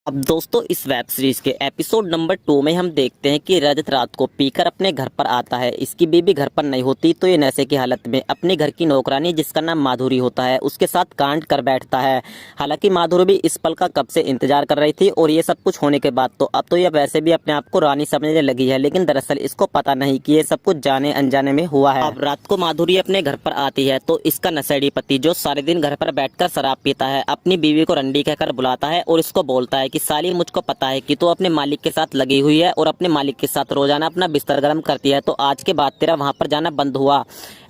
अब दोस्तों इस वेब सीरीज के एपिसोड नंबर 2 में हम देखते हैं कि रजत रात को पीकर अपने घर पर आता है। इसकी बीवी घर पर नहीं होती तो ये नशे की हालत में अपने घर की नौकरानी जिसका नाम माधुरी होता है उसके साथ कांड कर बैठता है। हालांकि माधुरी भी इस पल का कब से इंतजार कर रही थी और ये सब कुछ होने के बाद तो अब तो ये वैसे भी अपने आप को रानी समझने लगी है, लेकिन दरअसल इसको पता नहीं कि ये सब कुछ जाने अनजाने में हुआ है। अब रात को माधुरी अपने घर पर आती है तो इसका नशेड़ी पति जो सारे दिन घर पर बैठकर शराब पीता है अपनी बीवी को रंडी कहकर बुलाता है और इसको बोलता है कि साली मुझको पता है कि तू अपने मालिक के साथ लगी हुई है और अपने मालिक के साथ रोजाना अपना बिस्तर गर्म करती है, तो आज के बाद तेरा वहां पर जाना बंद हुआ।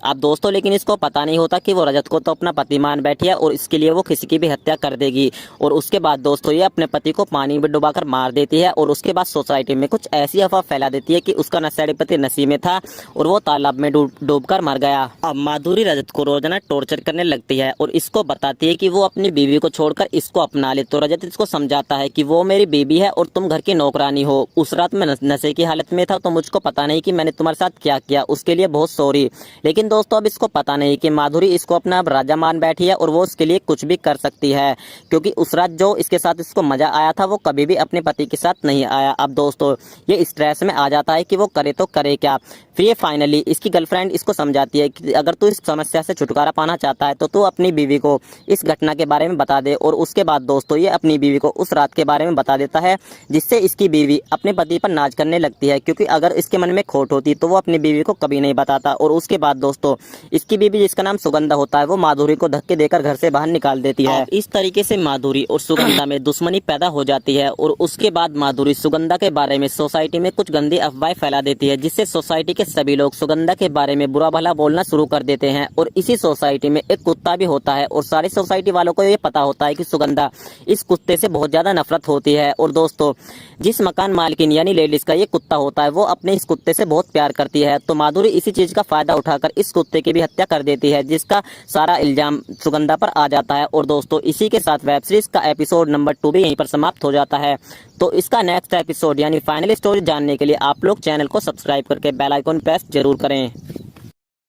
अब दोस्तों लेकिन इसको पता नहीं होता कि वो रजत को तो अपना पति मान बैठी है और इसके लिए वो किसी की भी हत्या कर देगी। और उसके बाद दोस्तों ये अपने पति को पानी में डुबाकर मार देती है और उसके बाद सोसाइटी में कुछ ऐसी अफवाह फैला देती है कि उसका नशेड़ी पति नशे में था और वो तालाब में डूबकर मर गया। अब माधुरी रजत को रोजाना टॉर्चर करने लगती है और इसको बताती है कि वो अपनी बीवी को छोड़कर इसको अपना ले, तो रजत इसको समझाता है कि वो मेरी बीवी है और तुम घर की नौकरानी हो। उस रात मैं नशे की हालत में था तो मुझको पता नहीं कि मैंने तुम्हारे साथ क्या किया, उसके लिए बहुत सॉरी। लेकिन दोस्तों अब इसको पता नहीं कि माधुरी इसको अपना अब राजा मान बैठी है और वो उसके लिए कुछ भी कर सकती है, क्योंकि उस रात जो इसके साथ इसको मजा आया था वो कभी भी अपने पति के साथ नहीं आया। अब दोस्तों ये स्ट्रेस में आ जाता है कि वो करे तो करे क्या। फिर ये फाइनली इसकी गर्लफ्रेंड इसको समझाती है कि अगर तू इस समस्या से छुटकारा पाना चाहता है तो तू अपनी बीवी को इस घटना के बारे में बता दे। और उसके बाद दोस्तों ये अपनी बीवी को उस रात के बारे में बता देता है, जिससे इसकी बीवी अपने पति पर नाज करने लगती है, क्योंकि अगर इसके मन में खोट होती तो वो अपनी बीवी को कभी नहीं बताता। और उसके बाद दोस्तों इसकी बीवी जिसका नाम सुगंधा होता है वो माधुरी को धक्के देकर घर से बाहर निकाल देती है। इस तरीके से माधुरी और सुगंधा में दुश्मनी पैदा हो जाती है और उसके बाद माधुरी सुगंधा के बारे में सोसाइटी में कुछ गंदी अफवाहें फैला देती है, जिससे सोसाइटी के सभी लोग सुगंधा के बारे में बुरा भला बोलना शुरू कर देते हैं। और इसी सोसाइटी में एक कुत्ता भी होता है और सारी सोसाइटी वालों को ये पता होता है कि सुगंधा इस कुत्ते से बहुत ज्यादा नफरत होती है। और दोस्तों जिस मकान मालकिन यानी लेडीज का ये कुत्ता होता है वो अपने इस कुत्ते से बहुत प्यार करती है, तो माधुरी इसी चीज का फायदा उठाकर इस कुत्ते की भी हत्या कर देती है, जिसका सारा इल्जाम सुगंधा पर आ जाता है। और दोस्तों इसी के साथ वेब सीरीज का एपिसोड नंबर 2 भी यहीं पर समाप्त हो जाता है। तो इसका नेक्स्ट एपिसोड यानी फाइनल स्टोरी जानने के लिए आप लोग चैनल को सब्सक्राइब करके बेल आइकन प्रेस जरूर करें।